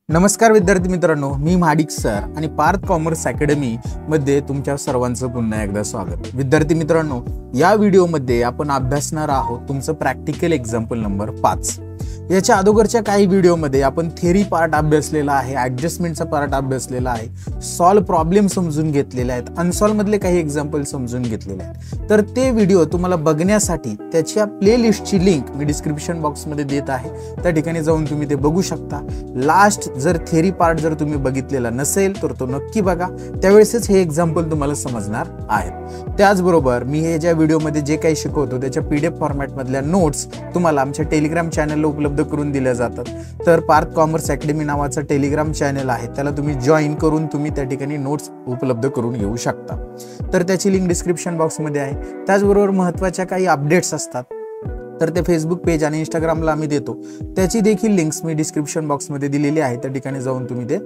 नमस्कार विद्यार्थी मित्रांनो, मी महाडिक सर आणि पार्थ कॉमर्स अकॅडमी मध्ये तुमच्या सर्वांचं पुन्हा एकदा स्वागत. विद्यार्थी मित्रांनो, या व्हिडिओमध्ये आपण अभ्यासणार आहोत तुमचं प्रॅक्टिकल एक्झाम्पल नंबर 5. याच्या अगोदरच्या काही व्हिडिओमध्ये आपण थेरी पार्ट अभ्यासलेला आहे, ॲडजस्टमेंटचा पार्ट अभ्यासलेला आहे, सॉल्व प्रॉब्लेम समजून घेतलेले आहेत, अनसॉल्व मधले काही एक्झाम्पल समजून घेतलेले आहेत. तर ते व्हिडिओ तुम्हाला बघण्यासाठी त्याच्या प्लेलिस्टची लिंक मी डिस्क्रिप्शन बॉक्समध्ये देत आहे. त्या ठिकाणी जाऊन तुम्ही ते बघू शकता. लास्ट जर थेरी पार्ट जर तुम्ही बघितलेला नसेल तर तो नक्की बघा, त्यावेळेसच हे एक्झाम्पल तुम्हाला समजणार आहेत. त्याचबरोबर मी हे ज्या व्हिडिओमध्ये जे काही शिकवतो त्याच्या PDF फॉर्मॅटमधल्या नोट्स तुम्हाला आमच्या टेलिग्राम चॅनलला उपलब्ध करून दिल्या जातात. तर पार्थ कॉमर्स अकॅडमी नावाचा टेलिग्राम चॅनल आहे, त्याला तुम्ही जॉईन करून तुम्ही त्या ठिकाणी नोट्स उपलब्ध करून घेऊ शकता. तर त्याची लिंक डिस्क्रिप्शन बॉक्समध्ये आहे. त्याचबरोबर महत्त्वाच्या काही अपडेट्स असतात तर ते फेसबुक पेज आणि इंस्टाग्रामला आम्ही देतो, त्याची देखील लिंक्स मी डिस्क्रिप्शन बॉक्समध्ये दिलेली आहे. त्या ठिकाणी जाऊन तुम्ही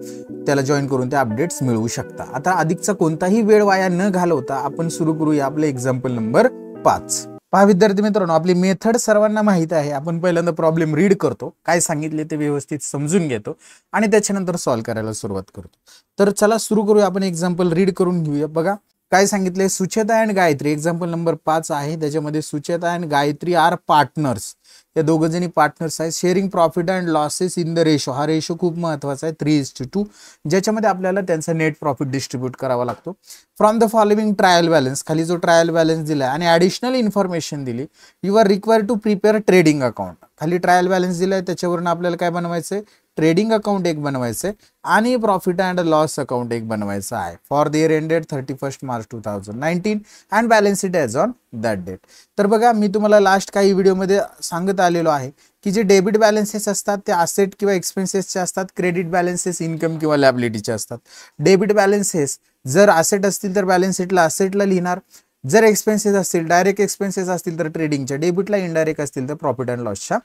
त्याला जॉईन करून ते अपडेट्स मिळवू शकता. आता अधिकचा कोणताही वेळ वाया न घालवता आपण सुरू करूया आपले एक्झाम्पल नंबर 5. पहा विद्यार्थी मित्रांनो, आपली मेथड सर्वांना माहित आहे. आपण पहिल्यांदा प्रॉब्लेम रीड करतो, काय सांगितले ते व्यवस्थित समजून घेतो आणि त्याच्यानंतर सॉल्व्ह करायला सुरुवात करतो. तर चला सुरू करूया. आपण एक्झाम्पल रीड करून घेऊया. बघा काय सांगितले, Sucheta and Gayatri. Example number 5 आहे. त्याच्यामध्ये Sucheta and Gayatri are partners. या दोघ जणी पार्टनर्स आहेत. Sharing profit and losses in the ratio. हा रेशो खूप महत्वाचा आहे, 3:2, ज्याच्यामध्ये आपल्याला त्यांचा नेट प्रॉफिट डिस्ट्रीब्यूट करावा लागतो. From the following trial balance, खाली जो ट्रायल बॅलन्स दिला आणि ॲडिशनल इन्फॉर्मेशन दिली. You are required to prepare trading account. खाली ट्रायल बॅलन्स दिलाय, त्याच्यावरून आपल्याला काय बनवायचंय, ट्रेडिंग अकाउंट एक बनवायचंय आणि प्रॉफिट अँड लॉस अकाउंट एक बनवायचं आहे. For the year ended 31 March 2019 and balance it as on that date. तर बघा मी तुम्हाला लास्ट काही व्हिडिओमध्ये सांगत आलेलो आहे की जे डेबिट बॅलन्सेस असतात ते असेट किंवा एक्सपेन्सेसचे असतात, क्रेडिट बॅलन्सेस इन्कम किंवा लॅबिलिटीचे असतात. डेबिट बॅलन्सेस जर असेट असतील तर बॅलन्स शीटला असेटला लिहिणार, जर एक्सपेन्सेस असतील, डायरेक्ट एक्सपेन्सेस असतील तर ट्रेडिंगच्या डेबिटला, इनडायरेक्ट असतील तर प्रॉफिट अँड लॉसच्या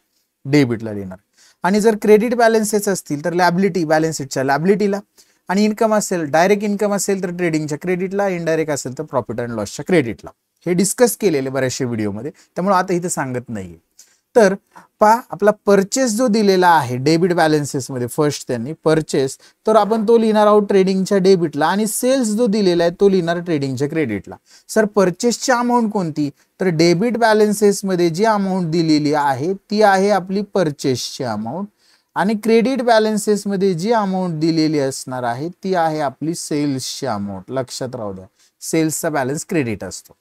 डेबिटला लिहिणार. आणि जर क्रेडिट बॅलन्सेस असतील तर लॅबिलिटी बॅलन्स शीटच्या लॅबिलिटीला, आणि इन्कम असेल, डायरेक्ट इन्कम असेल तर ट्रेडिंगच्या क्रेडिटला, इनडायरेक्ट असेल तर प्रॉफिट अँड लॉसच्या क्रेडिटला. हे डिस्कस केलेले बऱ्याचशा व्हिडिओमध्ये, त्यामुळे आता इथे सांगत नाहीये. तर पहा आपला परचेस जो दिलेला आहे डेबिट बॅलन्सेस मध्ये, फर्स्ट त्यांनी परचेस, तर आपण तो लिहिणार आहोत ट्रेडिंगच्या डेबिटला, आणि सेल्स जो दिलेला आहे तो लिहिणार ट्रेडिंगच्या क्रेडिटला. सर परचेसची अमाऊंट कोणती, तर डेबिट बॅलन्सेस मध्ये जी अमाऊंट दिलेली आहे ती आहे आपली परचेसची अमाऊंट, आणि क्रेडिट बॅलन्सेस मध्ये जी अमाऊंट दिलेली असणार आहे ती आहे आपली सेल्सची अमाऊंट. लक्षात राहू द्या, सेल्सचा बॅलन्स क्रेडिट असतो.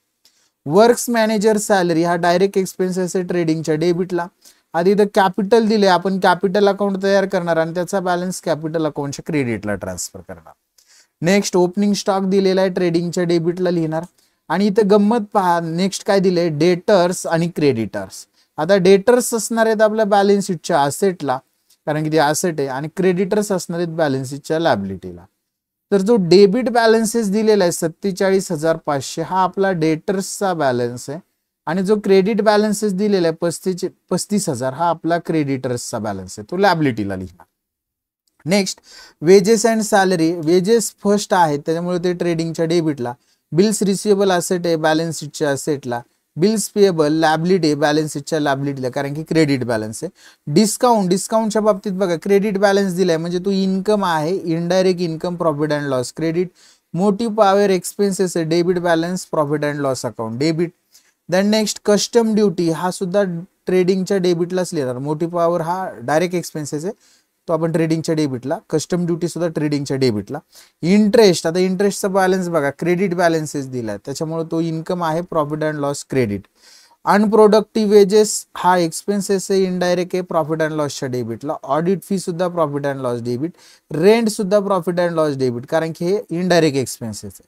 वर्क्स मॅनेजर सॅलरी हा डायरेक्ट एक्सपेन्सेस आहे ट्रेडिंगच्या डेबिटला. आधी इथं कॅपिटल दिले, आपण कॅपिटल अकाउंट तयार करणार आणि त्याचा बॅलन्स कॅपिटल अकाउंटच्या क्रेडिटला ट्रान्सफर करणार. नेक्स्ट ओपनिंग स्टॉक दिलेला आहे ट्रेडिंगच्या डेबिटला लिहिणार. आणि इथं गंमत पहा, नेक्स्ट काय दिलंय, डेटर्स आणि क्रेडिटर्स. आता डेटर्स असणार आहेत आपल्या बॅलन्स शीटच्या असेटला, कारण की ते असेट आहे, आणि क्रेडिटर्स असणार आहेत बॅलन्स शीटच्या लॅबिलिटीला. तर जो डेबिट बॅलन्सेस दिलेला आहे 47,500 हा आपला डेटर्सचा बॅलन्स आहे, आणि जो क्रेडिट बॅलन्सेस दिलेला आहे 35,000 हा आपला क्रेडिटर्सचा बॅलन्स आहे, तो लॅबिलिटीला लिहिणार. Next wedges and salary. Wedges first आहेत त्याच्यामुळे ते ट्रेडिंगच्या डेबिटला. बिल्स रिसिवेबल असेट आहे बॅलन्स शीटच्या असेटला. बिल्स पेएबल लॅबिलिटी बॅलन्स शीटच्या लॅबिलिटीला, कारण की क्रेडिट बॅलन्स आहे. डिस्काउंटच्या बाबतीत बघा क्रेडिट बॅलन्स दिलाय म्हणजे तो इन्कम आहे, indirect income, profit and loss credit. Motive power expenses आहे, debit balance, profit and loss account debit. Then next custom duty हा सुद्धा ट्रेडिंगच्या डेबिटलाच लिहिणार. मोटिव्ह पॉवर हा डायरेक्ट एक्सपेन्सेस आहे, तो आपण ट्रेडिंगच्या डेबिटला. कस्टम ड्युटी सुद्धा ट्रेडिंगच्या डेबिटला. इंटरेस्ट, आता इंटरेस्टचा बॅलन्स बघा क्रेडिट बॅलन्सेस दिलाय त्याच्यामुळे तो इन्कम आहे, profit and loss credit. Unproductive wages हा एक्सपेन्सेस आहे, इनडायरेक्ट आहे, प्रॉफिट अँड लॉसच्या डेबिटला. ऑडिट फी सुद्धा profit and loss debit. Rent सुद्धा प्रॉफिट अँड लॉस डेबिट, कारण की हे इनडायरेक्ट एक्सपेन्सेस आहे.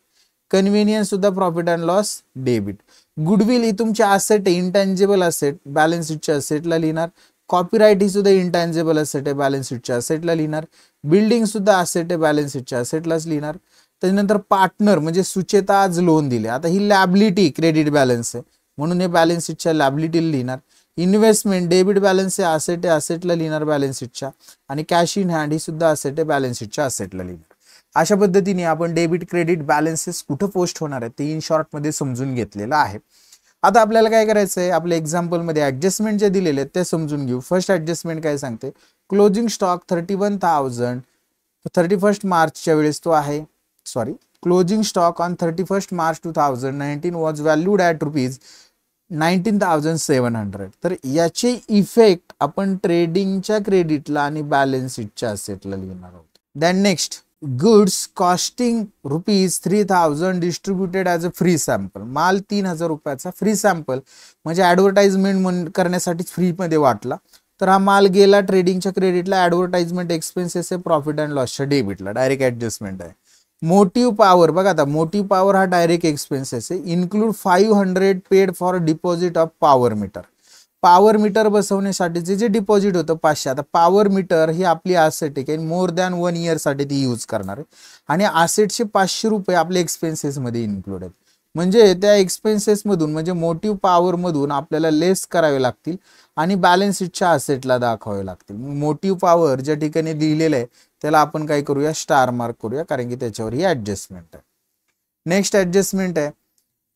कन्व्हिनियन्स सुद्धा profit and loss debit. Goodwill ही तुमची असेट आहे, इंटँजिबल असेट, बॅलन्स शीटच्या असेटला लिहिणार. कॉपीराइट ही सुद्धा इंटँजिबल असेट आहे, बॅलन्स शीटच्या असेटला लिहिणार. बिल्डिंग सुद्धा असेट आहे, बॅलन्स शीटच्या असेटलाच लिहिणार. त्याच्यानंतर पार्टनर म्हणजे सुचेता आज लोन दिले, आता ही लॅबिलिटी क्रेडिट बॅलन्स आहे म्हणून हे बॅलन्स शीटच्या लॅबिलिटीला लिहिणार. इन्व्हेस्टमेंट डेबिट बॅलन्स आहे, असेट आहे, असेटला लिहिणार बॅलन्स शीटच्या. आणि कॅश इन हँड ही सुद्धा असेट आहे, बॅलन्स शीटच्या असेटला लिहिणार. अशा पद्धतीने आपण डेबिट क्रेडिट बॅलन्सेस कुठं पोस्ट होणार आहे ते इन शॉर्ट मध्ये समजून घेतलेलं आहे. आता आपल्याला काय करायचं आहे, आपल्या एक्झाम्पल मध्ये ऍडजस्टमेंट जे दिलेले आहेत ते समजून घेऊ. फर्स्ट ऍडजस्टमेंट काय सांगते, क्लोजिंग स्टॉक 31,000 31 मार्चच्या वेळेस तो आहे closing stock on 31 March 2019 was valued at rupees 19,700. तर याचे इफेक्ट आपण ट्रेडिंगच्या क्रेडिटला आणि बॅलन्स शीटच्या असेटला लिहिणार आहोत. Then next, goods costing rupees 3,000 distributed as a free sample. माल 3,000 रुपयाचा फ्री सॅम्पल म्हणजे ॲडव्हर्टाइजमेंट करण्यासाठीच फ्रीमध्ये वाटला. तर हा माल गेला ट्रेडिंगच्या क्रेडिटला, ॲडव्हर्टाइजमेंट एक्सपेन्सेस आहे प्रॉफिट अँड लॉसच्या डेबिटला, डायरेक्ट ॲडजस्टमेंट आहे. मोटिव्ह पॉवर बघा, आता मोटिव्ह पॉवर हा डायरेक्ट एक्सपेन्सेस आहे. Include 500 paid for deposit of power meter. Power meter बसवण्यासाठीचे जे डिपॉझिट होतं 500. आता पॉवर मीटर ही आपली ॲसेट आहे, मोर दॅन 1 इयरसाठी ती यूज करणार आहे आणि ॲसेटचे 500 रुपये आपले एक्सपेन्सेसमध्ये इन्क्लूड आहेत. म्हणजे त्या एक्सपेन्सेसमधून म्हणजे मोटिव्ह पॉवरमधून आपल्याला लेस करावे लागतील आणि बॅलन्स शीटच्या असेटला दाखवावे लागतील. मोटिव्ह पॉवर ज्या ठिकाणी दिलेलं आहे त्याला आपण काय करूया, स्टार मार्क करूया, कारण की त्याच्यावर ही ॲडजस्टमेंट आहे. नेक्स्ट ॲडजस्टमेंट आहे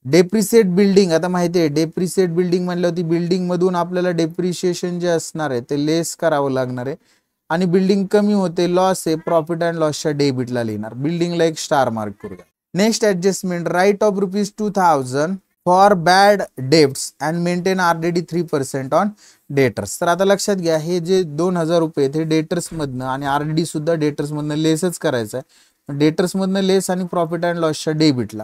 डेप्रिसिएट बिल्डिंग. आता माहिती आहे डेप्रिसिएट बिल्डिंग म्हणल्यावरती बिल्डिंग मधून आपल्याला डेप्रिशिएशन जे असणार आहे ते लेस करावं लागणार आहे आणि बिल्डिंग कमी होते, लॉस आहे, प्रॉफिट अँड लॉसच्या डेबिटला लिहिणार. बिल्डिंगला एक स्टार मार्क करूया. Next adjustment, write off rupees 2,000 for bad debts and maintain RDD 3% on debtors. तर आता लक्षात घ्या, हे जे 2,000 रुपये ते डेटर्समधनं आणि RDD सुद्धा डेटर्समधनं लेसच करायचं आहे. डेटर्समधनं लेस आणि प्रॉफिट अँड लॉसच्या डेबिटला.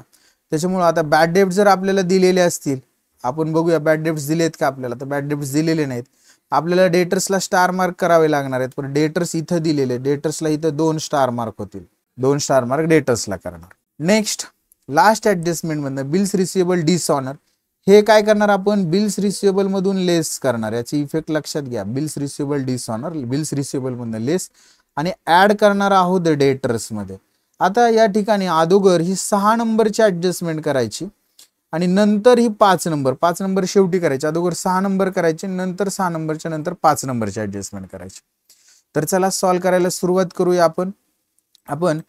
त्याच्यामुळे आता बॅड डेब्ट जर आपल्याला दिलेले असतील, आपण बघूया बॅड डेब्ट्स दिलेत का आपल्याला, तर बॅड डेब्ट्स दिलेले नाहीत. आपल्याला डेटर्सला स्टार मार्क करावे लागणार आहेत, पण डेटर्स इथं दिलेले, डेटर्सला इथं 2 स्टार मार्क होतील, 2 स्टार मार्क डेटर्सला करणार. नेक्स्ट लास्ट ॲडजस्टमेंट मधनं बिल्स रिसिएबल डिसऑनर. हे काय करणार आपण, बिल्स रिसिएबल मधून लेस करणार. याची इफेक्ट लक्षात घ्या, bills receivable dishonour, bills receivable मधनं लेस आणि ऍड करणार आहोत डेटर्स मध्ये. आता या ठिकाणी अगोदर ही 6 नंबरची ॲडजस्टमेंट करायची आणि नंतर ही 5 नंबर शेवटी करायची. अगोदर 6 नंबर करायचे, नंतर 6 नंबरच्या नंतर 5 नंबरची ॲडजस्टमेंट करायची. तर चला सॉल्व करायला सुरुवात करूया. आपण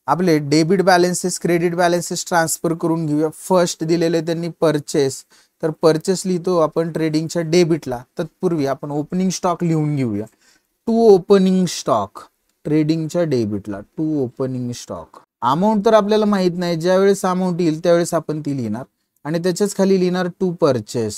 आपले debit balances credit balances transfer करून घेऊया. फर्स्ट दिलेले त्यांनी परचेस, तर परचेस लिहितो आपण ट्रेडिंगच्या डेबिटला. तत्पूर्वी आपण ओपनिंग स्टॉक लिहून घेऊया. टू ओपनिंग स्टॉक ट्रेडिंगच्या डेबिटला, टू ओपनिंग स्टॉक. अमाऊंट तर आपल्याला माहित नाही, ज्यावेळेस अमाऊंट येईल त्यावेळेस आपण ती लिहिणार आणि त्याच्याच खाली लिहिणार टू परचेस.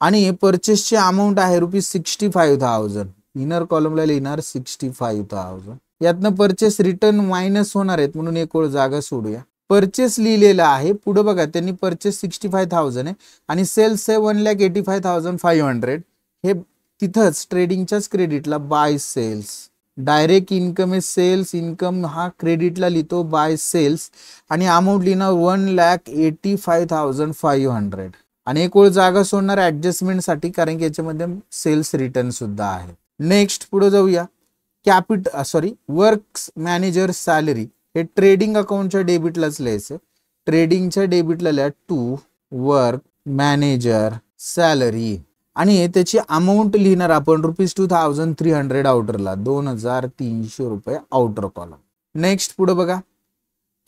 आणि परचेसची अमाऊंट आहे ₹65,000. इनर कॉलमला लिहिणार 65,000. यातनं परचेस रिटर्न मायनस होणार आहेत म्हणून एक ओळ जागा सोडूया. परचेस लिहिलेला आहे, पुढे बघा त्यांनी परचेस 65,000 आहे आणि सेल्स आहे 1,85,500. हे तिथंच ट्रेडिंगच्याच क्रेडिटला बाय सेल्स. डायरेक्ट इन्कम आहे सेल्स, इन्कम हा क्रेडिटला लिहितो बाय सेल्स आणि अमाऊंट लिहिणार 1,85,500 आणि एक ओळ जागा सोडणार ऍडजस्टमेंटसाठी, कारण की याच्यामध्ये सेल्स रिटर्न सुद्धा आहे. नेक्स्ट पुढे जाऊया. वर्क्स मॅनेजर सॅलरी हे ट्रेडिंग अकाउंटच्या डेबिटलाच लिहायचं. ट्रेडिंगच्या डेबिटला लिहा टू वर्क मॅनेजर सॅलरी आणि त्याची अमाऊंट लिहिणार आपण ₹2,300 आउटरला, 2,300 रुपये आउटर कॉलम. नेक्स्ट पुढे बघा,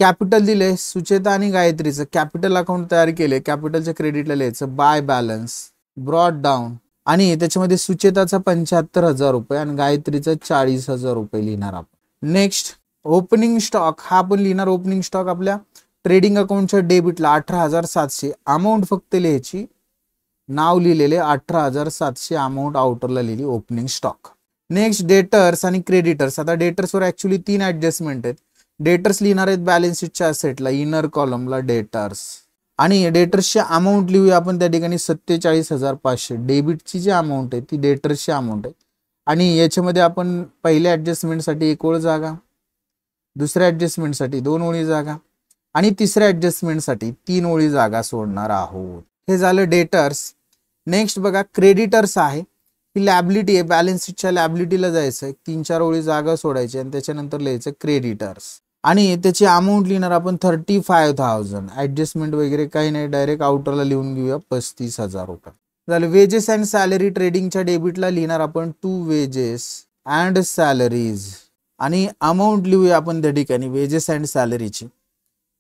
कॅपिटल दिले सुचेता आणि गायत्रीचं. कॅपिटल अकाउंट तयार केले, कॅपिटलच्या क्रेडिटला लिहायचं बाय बॅलन्स ब्रॉड डाऊन आणि त्याच्यामध्ये सुचेताचा 75,000 रुपये आणि गायत्रीचा 40,000 रुपये लिहिणार आपण. नेक्स्ट ओपनिंग स्टॉक हा आपण लिहिणार. ओपनिंग स्टॉक आपल्या ट्रेडिंग अकाउंटच्या डेबिटला 18,700. अमाऊंट फक्त लिहायची, नाव लिहिलेले 18,700 अमाऊंट आउटरला लिहिली ओपनिंग स्टॉक. नेक्स्ट डेटर्स आणि क्रेडिटर्स. आता डेटर्सवर ऍक्च्युली 3 ॲडजस्टमेंट आहेत. डेटर्स लिहिणार आहेत बॅलन्स शीटच्या असेटला, इनर कॉलमला डेटर्स आणि डेटर्सची अमाऊंट लिहूया आपण त्या ठिकाणी 47,500. डेबिटची जी अमाऊंट आहे ती डेटर्सची अमाऊंट आहे आणि याच्यामध्ये आपण पहिल्या ॲडजस्टमेंटसाठी एक ओळ जागा, दुसऱ्या ॲडजस्टमेंटसाठी 2 ओळी जागा आणि तिसऱ्या ॲडजस्टमेंटसाठी 3 ओळी जागा सोडणार आहोत. हे झालं डेटर्स. नेक्स्ट बघा क्रेडिटर्स आहे, ही लॅबिलिटी आहे, बॅलन्स शीटच्या लॅबिलिटीला जायचं, 3-4 ओळी जागा सोडायची आणि त्याच्यानंतर लिहायचं क्रेडिटर्स आणि त्याची अमाऊंट लिहिणार आपण 35,000. ऍडजस्टमेंट वगैरे काही नाही, डायरेक्ट आउटरला लिहून घेऊया 35,000 रुपये. झालं. वेजेस अँड सॅलरी ट्रेडिंगच्या डेबिटला लिहिणार आपण टू वेजेस अँड सॅलरीज आणि अमाऊंट लिहूया आपण त्या ठिकाणी वेजेस अँड सॅलरीची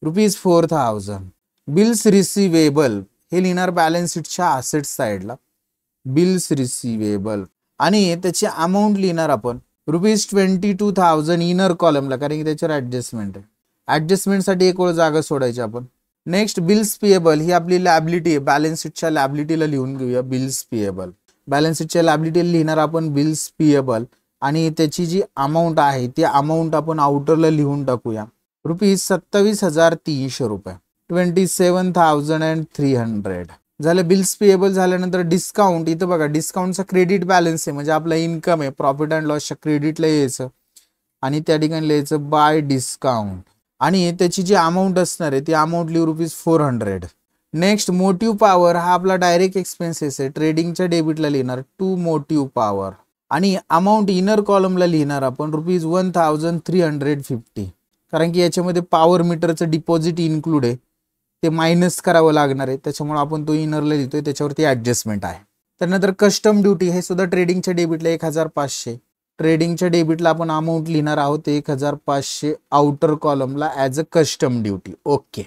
₹4,000. बिल्स रिसिवेबल हे लिहिणार बॅलन्स शीटच्या असेट साइडला, बिल्स रिसिवेबल आणि त्याची अमाऊंट लिहिणार आपण ₹22,000 इनर कॉलमला, कारण की त्याच्यावर ऍडजस्टमेंट आहे. ऍडजस्टमेंटसाठी एक ओळ जागा सोडायची आपण. नेक्स्ट बिल्स पेएबल, ही आपली लॅबिलिटी आहे. बॅलन्स शीटच्या लॅबिलिटीला लिहून घेऊया बिल्स पेएबल. बॅलन्स शीटच्या लॅबिलिटीला लिहिणार आपण बिल्स पेएबल आणि त्याची जी अमाऊंट आहे ती अमाऊंट आपण आउटरला लिहून टाकूया. ₹27,300, 27,300 झालं. बिल्स पेएबल झाल्यानंतर डिस्काउंट, इथं बघा डिस्काउंटचा क्रेडिट बॅलन्स आहे, म्हणजे आपला इन्कम आहे. प्रॉफिट अँड लॉसच्या क्रेडिटला यायचं आणि त्या ठिकाणी लिहायचं बाय डिस्काउंट आणि त्याची जी अमाऊंट असणार आहे ती अमाऊंट लिहू ₹400. नेक्स्ट मोटिव्ह पॉवर, हा आपला डायरेक्ट एक्सपेन्सेस आहे. ट्रेडिंगच्या डेबिटला लिहिणार टू मोटिव्ह पॉवर आणि अमाऊंट इनर कॉलमला लिहिणार आपण ₹1,350, कारण की याच्यामध्ये पॉवर मीटरचं डिपॉझिट इन्क्लूड आहे, ते मायनस करावं लागणार आहे, त्याच्यामुळे आपण तो इनरला लिहितोय, त्याच्यावरती ऍडजस्टमेंट आहे. त्यानंतर कस्टम ड्युटी, हे सुद्धा ट्रेडिंगच्या डेबिटला 1,500. ट्रेडिंगच्या डेबिटला आपण अमाऊंट लिहिणार आहोत 1,500 outer कॉलमला as a custom duty. Okay,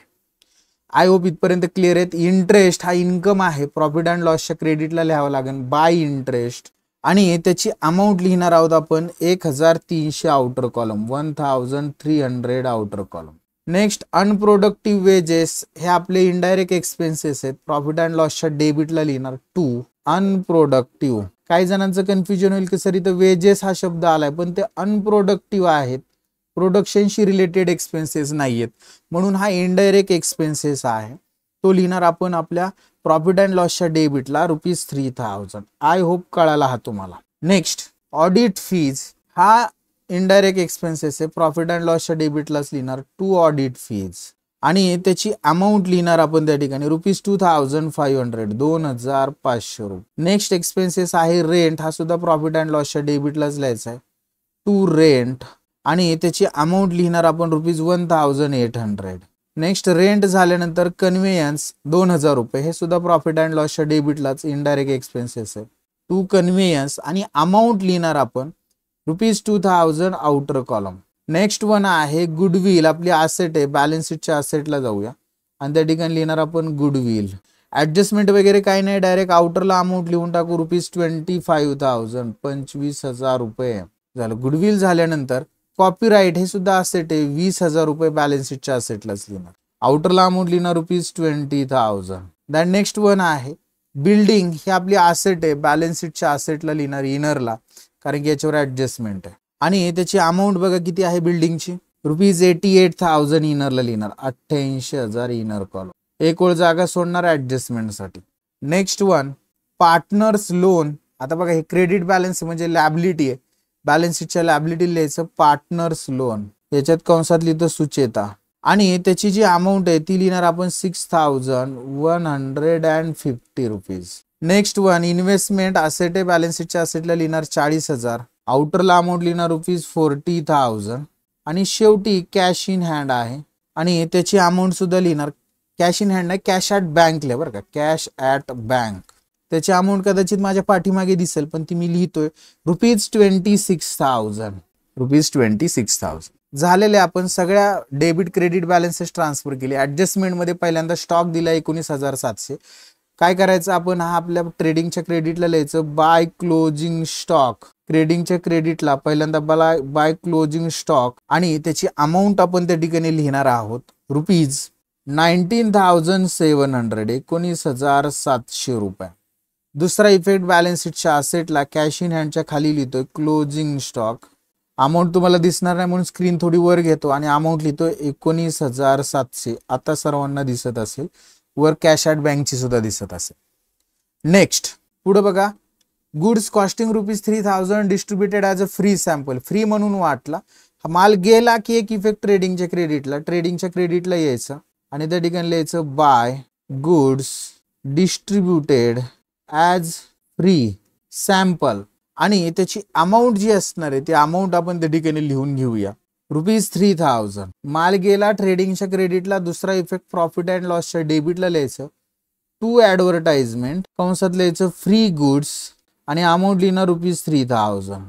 I hope इथपर्यंत क्लिअर आहेत. इंटरेस्ट हा इन्कम आहे, प्रॉफिट अँड लॉसच्या क्रेडिटला लिहावं लागेल बाय इंटरेस्ट आणि त्याची अमाऊंट लिहिणार आहोत आपण 1,300 outer column, 1,300 outer column. Next unproductive wages, हे आपले इनडायरेक्ट एक्सपेन्सेस आहेत. प्रॉफिट अँड लॉसच्या डेबिटला लिहिणार टू अनप्रोडक्टिव्ह. काही जणांचं कन्फ्युजन होईल की सर इथं वेजेस हा शब्द आलाय पण ते अनप्रोडक्टिव्ह आहेत, प्रोडक्शनशी रिलेटेड एक्सपेन्सेस नाही आहेत, म्हणून हा इनडायरेक्ट एक्सपेन्सेस आहे. तो लिहिणार आपण आपल्या प्रॉफिट अँड लॉसच्या डेबिटला ₹3,000. आय होप कळाला हा तुम्हाला. नेक्स्ट ऑडिट फीज, हा इनडायरेक्ट एक्सपेन्सेस आहे. प्रॉफिट अँड लॉसच्या डेबिटलाच लिहिणार टू ऑडिट फीज आणि त्याची अमाऊंट लिहिणार आपण त्या ठिकाणी ₹2,500, ₹2,500. नेक्स्ट एक्सपेन्सेस आहे रेंट, हा सुद्धा प्रॉफिट अँड लॉसच्या डेबिटलाच लिहायचा आहे टू रेंट आणि त्याची अमाऊंट लिहिणार आपण ₹1,800. नेक्स्ट रेंट झाल्यानंतर कन्व्हेयन्स ₹2,000, हे सुद्धा प्रॉफिट अँड लॉसच्या डेबिटलाच इनडायरेक्ट एक्सपेन्सेस आहे टू कन्व्हेयन्स आणि अमाऊंट लिहिणार आपण ₹2,000 आउटर कॉलम. नेक्स्ट वन आहे गुडविल, आपली असेट आहे. बॅलन्स शीटच्या असेटला जाऊया आणि त्या ठिकाणी लिहिणार आपण गुडविल. ऍडजस्टमेंट वगैरे काही नाही, डायरेक्ट आउटरला अमाऊंट लिहून टाकू ₹25,000, ₹25,000 झालं. गुडविल झाल्यानंतर कॉपीराईट, हे सुद्धा असेट आहे, ₹20,000 बॅलन्स शीटच्या असेटलाच लिहिणार. आउटरला अमाऊंट लिहिणार ₹20,000. दॅन नेक्स्ट वन आहे बिल्डिंग, हे आपली असेट आहे. बॅलन्स शीटच्या असेटला लिहिणार इनरला, कारण की याच्यावर ऍडजस्टमेंट आहे आणि त्याची अमाऊंट बघा किती आहे बिल्डिंगची ₹88,000 इनरला लिहिणार, 88,000 इनर कॉलम. एक ओळ जागा सोडणार ऍडजस्टमेंटसाठी. नेक्स्ट वन पार्टनर्स लोन, आता बघा हे क्रेडिट बॅलन्स म्हणजे लॅबिलिटी आहे. बॅलन्स शीटच्या लॅबिलिटी लिहायचं पार्टनर्स लोन, याच्यात कंसात लिहितं सुचेता आणि त्याची जी अमाऊंट आहे ती लिहिणार आपण ₹6,150. नेक्स्ट वन इन्व्हेस्टमेंट असेट आहे. बॅलन्स शीटच्या असेटला लिहिणार 40,000, आउटरला अमाऊंट लिहिणार ₹40,000 आणि शेवटी कॅश इन हँड आहे आणि त्याची अमाऊंट सुद्धा लिहिणार. कॅश इन हँड नाही, कॅश ॲट बँक लिहा बरं का, कॅश ॲट बँक. त्याची अमाऊंट कदाचित माझ्या पाठीमागे दिसेल पण ती मी लिहितोय ₹26,000, ₹26,000. झालेले आपण सगळ्या डेबिट क्रेडिट बॅलन्सेस ट्रान्सफर केले. ऍडजस्टमेंटमध्ये पहिल्यांदा स्टॉक दिला 19,700. काय करायचं आपण, हा आपल्या ट्रेडिंगच्या क्रेडिटला लिहायचं बाय क्लोजिंग स्टॉक. ट्रेडिंगच्या क्रेडिटला पहिल्यांदा बाय क्लोजिंग स्टॉक आणि त्याची अमाऊंट आपण त्या ठिकाणी लिहिणार आहोत ₹19,700, ₹19,700. दुसरा इफेक्ट बॅलन्स शीटच्या असेटला कॅश इन हँडच्या खाली लिहितोय क्लोजिंग स्टॉक. अमाऊंट तुम्हाला दिसणार नाही म्हणून स्क्रीन थोडी वर घेतो आणि अमाऊंट लिहितोय 19,700. आता सर्वांना दिसत असेल, वर कॅश ॲट बँकची सुद्धा दिसत असेल. नेक्स्ट पुढे बघा goods costing ₹3,000 distributed as a free sample. Free म्हणून वाटला, माल गेला की एक इफेक्ट ट्रेडिंगच्या क्रेडिटला यायचं आणि त्या ठिकाणी लिहायचं by goods distributed as free sample आणि त्याची अमाऊंट जी असणार आहे ती अमाऊंट आपण त्या ठिकाणी लिहून घेऊया ₹3,000. माल गेला ट्रेडिंगच्या क्रेडिटला. दुसरा इफेक्ट प्रॉफिट अँड लॉसच्या डेबिटला लिहायचं टू ॲडव्हर्टाइजमेंट, कंसात लिहायचं फ्री गुड्स आणि अमाऊंट लिहिणार ₹3,000.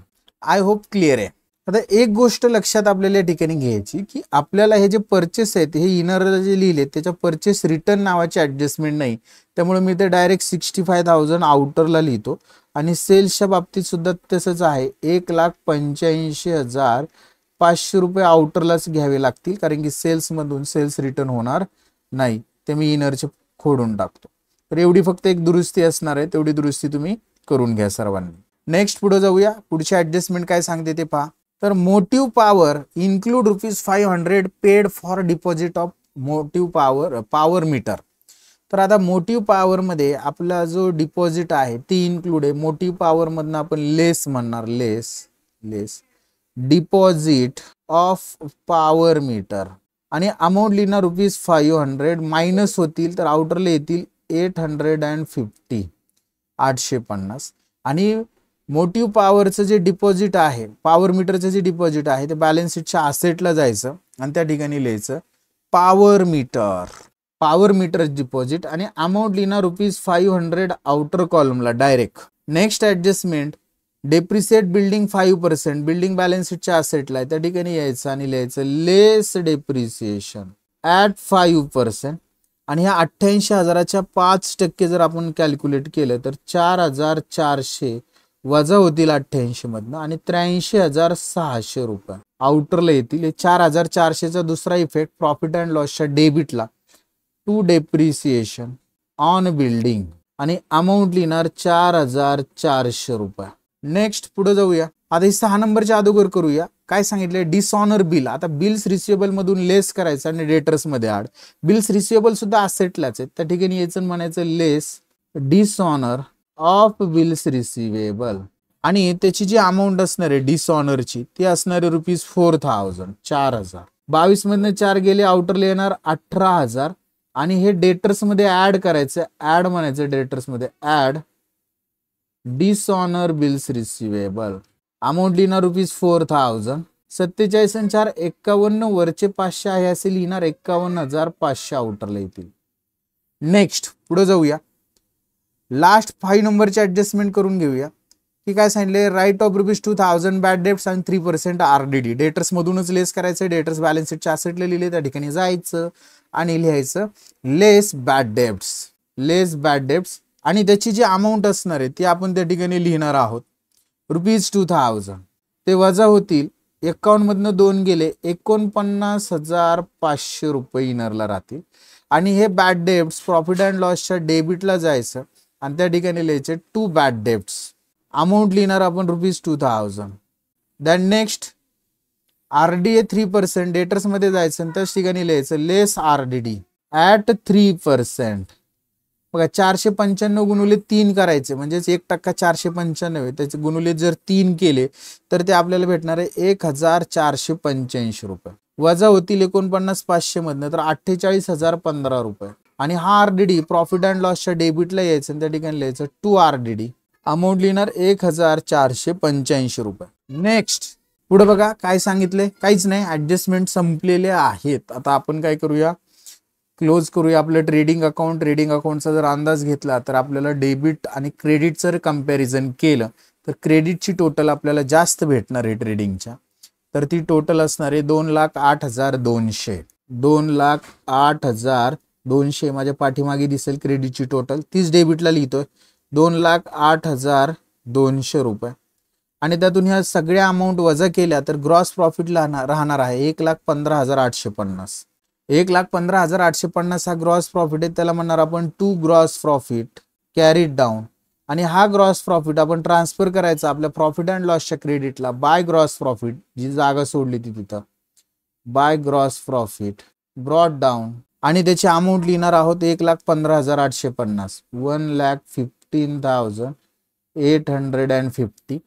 आय होप क्लिअर आहे. आता एक गोष्ट लक्षात आपल्याला या ठिकाणी घ्यायची की आपल्याला हे जे परचेस आहेत हे इनरला जे लिहिले त्याच्या परचेस रिटर्न नावाची ऍडजस्टमेंट नाही, त्यामुळे मी ते डायरेक्ट 65,000 आउटरला लिहितो आणि सेल्सच्या बाबतीत सुद्धा तसंच आहे, 1,85,500 रुपये आउटरलाच घ्यावे लागतील, कारण की सेल्समधून सेल्स रिटर्न होणार नाही, ते मी इनरचे खोडून टाकतो. तर एवढी फक्त एक दुरुस्ती असणार आहे, तेवढी दुरुस्ती तुम्ही करून घ्या सर्वांनी. नेक्स्ट पुढे जाऊया. पुढची ऍडजस्टमेंट काय सांगते ते पहा. तर motive power include ₹500 paid for deposit of motive power meter. तर आता मोटिव्ह पॉवर मध्ये आपला जो डिपॉझिट आहे ती इन्क्लूड आहे. मोटिव्ह पॉवर मधनं आपण लेस म्हणणार, लेस डिपॉझिट ऑफ पॉवर मीटर आणि अमाऊंट लिहिणार ₹500 मायनस होतील तर आउटरला येतील 850 850. आणि मोटिव्ह पॉवरचं जे डिपॉझिट आहे, पॉवर मीटरचं जे डिपॉझिट आहे ते बॅलन्स शीटच्या असेटला जायचं आणि त्या ठिकाणी लिहायचं पॉवर मीटर डिपॉझिट आणि अमाऊंट लिहिणार ₹500 आउटर कॉलमला direct. Next adjustment, depreciate building 5%, building balance शीटच्या असेटला आहे, त्या ठिकाणी यायचं आणि लिहायचं लेस डेप्रिसिएशन ॲट 5%. आणि ह्या 88,000च्या 5% जर आपण कॅल्क्युलेट केलं तर 4,400 वजा होतील 88 मधनं आणि 83,600 रुपये आउटरला येतील. 4,400चा दुसरा इफेक्ट प्रॉफिट अँड लॉसच्या डेबिटला टू डेप्रिसिएशन ऑन बिल्डिंग आणि अमाऊंट लिहिणार 4,400 रुपये. नेक्स्ट पुढे जाऊया. आता 6 नंबरच्या अगोदर करूया. काय सांगितलंय, डिसऑनर बिल. आता बिल्स रिसिवेबल मधून लेस करायचं आणि डेटर्स मध्ये ऍड. बिल्स रिसिवेबल सुद्धा असेटलाच आहेत, त्या ठिकाणी यायचं म्हणायचं लेस डिसऑनर ऑफ बिल्स रिसिवेबल आणि त्याची जी अमाऊंट असणार आहे डिसऑनरची ती असणार आहे ₹4,000 4,000. 22 मधनं 4 गेले आउटरला येणार 18,000 आणि हे डेटर्स मध्ये ऍड करायचं. ऍड म्हणायचं डेटर्स मध्ये add dishonour bills receivable amount लिहिणार ₹4,000. 47 आणि 4 51 वरचे 500 आहे असे लिहिणार 51,500 आउटरला येतील. नेक्स्ट पुढे जाऊया. लास्ट 5 नंबरचे ऍडजस्टमेंट करून घेऊया की काय सांगितले, राईट ऑफ ₹2,000 बॅड डेट्स आणि 3% RDD. डेटर्स मधूनच लेस करायचं, डेटर्स बॅलन्स शीटच्या असेटला लिहिले, त्या ठिकाणी जायचं आणि लिहायचं लेस बॅड डेट्स आणि त्याची जी अमाऊंट असणार आहे ती आपण त्या ठिकाणी लिहिणार आहोत ₹2,000. ते वजा होतील 51 मधनं 2 गेले 49,500 रुपये इनरला राहतील आणि हे बॅड डेब्ट्स प्रॉफिट अँड लॉसच्या डेबिटला जायचं आणि त्या ठिकाणी लिहायचे टू बॅड डेब्ट्स. अमाऊंट लिहिणार आपण ₹2,000. दॅन नेक्स्ट RDA 3%, डेटर्स मध्ये जायचं आणि त्याच ठिकाणी लिहायचं लेस RDD ॲट 3%. बघा 495 गुणुले 3 करायचे म्हणजेच 1% 495 त्याचे गुणुले जर 3 केले तर ते आपल्याला भेटणार आहे 1,485 रुपये. वजा होतील 49,500 मधनं तर 48,015 रुपये आणि हा RDD प्रॉफिट अँड लॉसच्या डेबिटला यायचं आणि त्या ठिकाणी लिहायचं टू RDD. अमाऊंट लिहिणार 1,485 रुपये. नेक्स्ट पुढे बघा काय सांगितले, काहीच नाही, ऍडजस्टमेंट संपलेले आहेत. आता आपण काय करूया, क्लोज करूया आपलं ट्रेडिंग अकाउंट. ट्रेडिंग अकाउंटचा जर अंदाज घेतला तर आपल्याला डेबिट आणि क्रेडिटचं जर कंपॅरिझन केलं तर क्रेडिटची टोटल आपल्याला जास्त भेटणार आहे ट्रेडिंगच्या. तर ती टोटल असणार आहे 2,08,200. 2,08,200 माझ्या पाठीमागे दिसेल क्रेडिटची टोटल, तीच डेबिटला लिहितोय 2,08,200 रुपये आणि त्यातून ह्या सगळ्या अमाऊंट वजा केल्या तर ग्रॉस प्रॉफिट राहणार आहे 1,15,850. 1,15,850 हा ग्रॉस प्रॉफिट आहे, त्याला म्हणणार आपण to gross profit carried down आणि हा ग्रॉस प्रॉफिट आपण ट्रान्सफर करायचा आपल्या प्रॉफिट अँड लॉसच्या क्रेडिटला बाय ग्रॉस प्रॉफिट, जी जागा सोडली ती तिथं by gross profit brought down आणि त्याची अमाऊंट लिहिणार आहोत 1,15,850 1,15,850.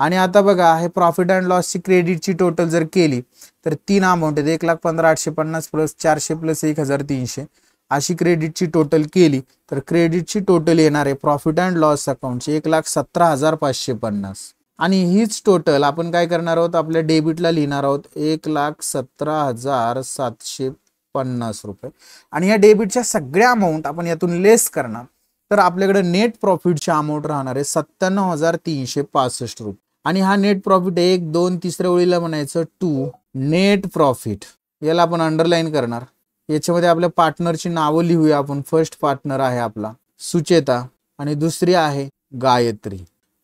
आणि आता बघा हे प्रॉफिट अँड लॉसची क्रेडिटची टोटल जर केली तर 3 अमाऊंट आहेत 1,15,850 प्लस 400 प्लस 1,300 अशी क्रेडिटची टोटल केली तर क्रेडिटची टोटल येणार आहे प्रॉफिट अँड लॉस अकाउंटची 1,17,550 आणि हीच टोटल आपण काय करणार आहोत आपल्या डेबिटला लिहिणार आहोत 1,17,750 रुपये. आणि या डेबिटच्या सगळ्या अमाऊंट आपण यातून लेस करणार तर आपल्याकडे नेट प्रॉफिटची अमाऊंट राहणार आहे 97,365 रुपये. आणि हा नेट प्रॉफिट 1 2 तिसऱ्या ओळीला म्हणायचं टू नेट प्रॉफिट, याला आपण अंडरलाईन करणार. याच्यामध्ये आपल्या पार्टनरची नावं लिहूया आपण. फर्स्ट पार्टनर आहे आपला सुचेता आणि दुसरी आहे गायत्री.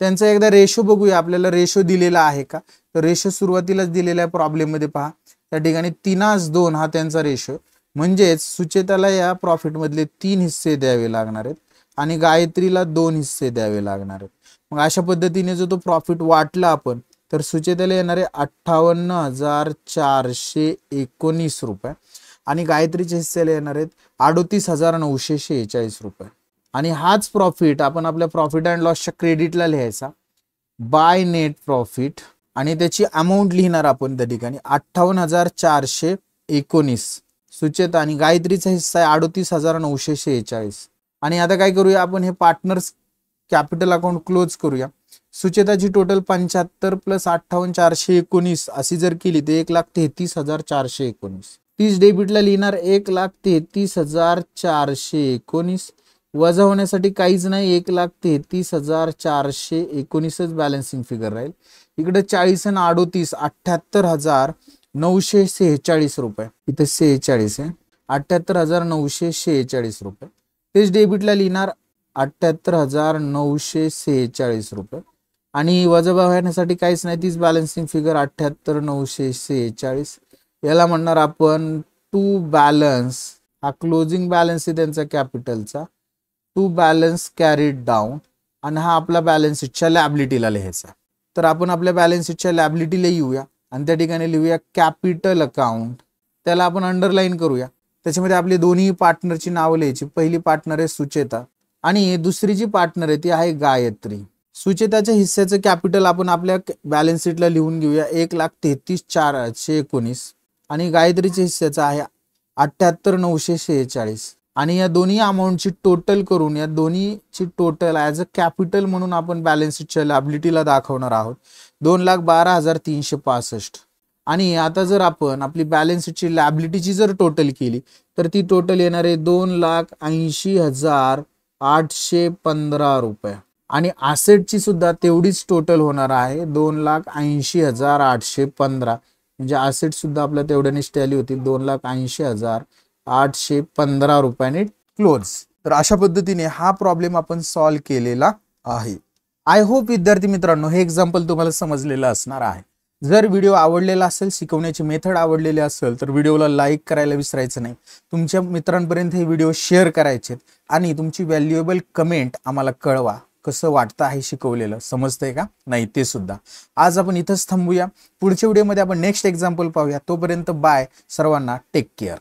त्यांचा एकदा रेशो बघूया, आपल्याला रेशो दिलेला आहे का? तर रेशो सुरुवातीलाच दिलेला आहे प्रॉब्लेम मध्ये पहा, त्या ठिकाणी 3:2 हा त्यांचा रेशो, म्हणजेच सुचेताला या प्रॉफिट मधले 3 हिस्से द्यावे लागणार आहेत आणि गायत्रीला 2 हिस्से द्यावे लागणार आहेत. मग अशा पद्धतीने जो तो प्रॉफिट वाटला आपण, तर सुचेताला येणारे 58,419 रुपये आणि गायत्रीच्या हिस्सेला येणार आहेत 38,946 रुपये. आणि हाच प्रॉफिट आपण आपल्या प्रॉफिट अँड लॉसच्या क्रेडिटला लिहायचा बाय नेट प्रॉफिट आणि त्याची अमाऊंट लिहिणार आपण त्या ठिकाणी 58,419. सुचेता आणि गायत्रीचा हिस्सा आहे 38,946. आणि आता काय करूया आपण, हे पार्टनर्स कॅपिटल अकाउंट क्लोज करूया. सुचेताची टोटल 75 प्लस 58,419 अशी जर केली तर 1,33,419. 30 डेबिटला लिहिणार 1,33,419 वजा होण्यासाठी काहीच नाही, 1,33,419च बॅलन्सिंग फिगर राहील. इकडे 40 आणि 38 78,946 रुपये, इथे 46 आहे, 78,946 रुपये. तेच डेबिटला लिहिणार 78,946 रुपये आणि वजाबाकी होण्यासाठी काहीच नाही, तीच बॅलन्सिंग फिगर 78,946. याला म्हणणार आपण टू बॅलन्स, हा क्लोजिंग बॅलन्स आहे त्यांचा कॅपिटलचा, टू बॅलन्स कॅरीड डाऊन आणि हा आपला बॅलन्स शीटच्या लॅबिलिटीला लिहायचा. तर आपण आपल्या बॅलन्स शीटच्या लॅबिलिटीला येऊया आणि त्या ठिकाणी लिहूया कॅपिटल अकाउंट, त्याला आपण अंडरलाईन करूया. त्याच्यामध्ये आपली दोन्ही पार्टनरची नावं लिहायची. पहिली पार्टनर आहे सुचेता आणि दुसरी जी पार्टनर आहे ती आहे गायत्री. सुचेताच्या हिस्स्याचं कॅपिटल आपण आपल्या बॅलन्स शीटला लिहून घेऊया 1,33,419 आणि गायत्रीच्या हिस्स्याचं आहे 78,946 आणि या दोन्ही अमाऊंटची टोटल करून या दोन्हीची टोटल ॲज अ कॅपिटल म्हणून आपण बॅलन्स शीटच्या लॅबिलिटीला दाखवणार आहोत 2,12,365. आणि आता जर आपण आपली बॅलन्स शीटची लॅबिलिटीची जर टोटल केली तर ती टोटल येणार आहे 2,80,815 रुपये आणि ॲसेटची सुद्धा तेवढीच टोटल होणार आहे 2,80,815. म्हणजे ॲसेट सुद्धा आपल्या तेवढ्यानेच टॅली होती 2,80,815 रुपयाने क्लोज. तर अशा पद्धतीने हा प्रॉब्लेम आपण सॉल्व्ह केलेला आहे. आय होप विद्यार्थी मित्रांनो हे एक्झाम्पल तुम्हाला समजलेलं असणार आहे. जर व्हिडिओ आवडलेला असेल, शिकवण्याची मेथड आवडलेली असेल तर व्हिडिओला लाईक करायला विसरायचं नाही. तुमच्या मित्रांपर्यंत हे व्हिडिओ शेअर करायचे आणि तुमची व्हॅल्युएबल कमेंट आम्हाला कळवा. कसं वाटतं आहे शिकवलेलं, समजतंय का नाही ते सुद्धा. आज आपण इथंच थांबूया. पुढच्या व्हिडिओमध्ये आपण नेक्स्ट एक्झाम्पल पाहूया. तोपर्यंत बाय, सर्वांना टेक केअर.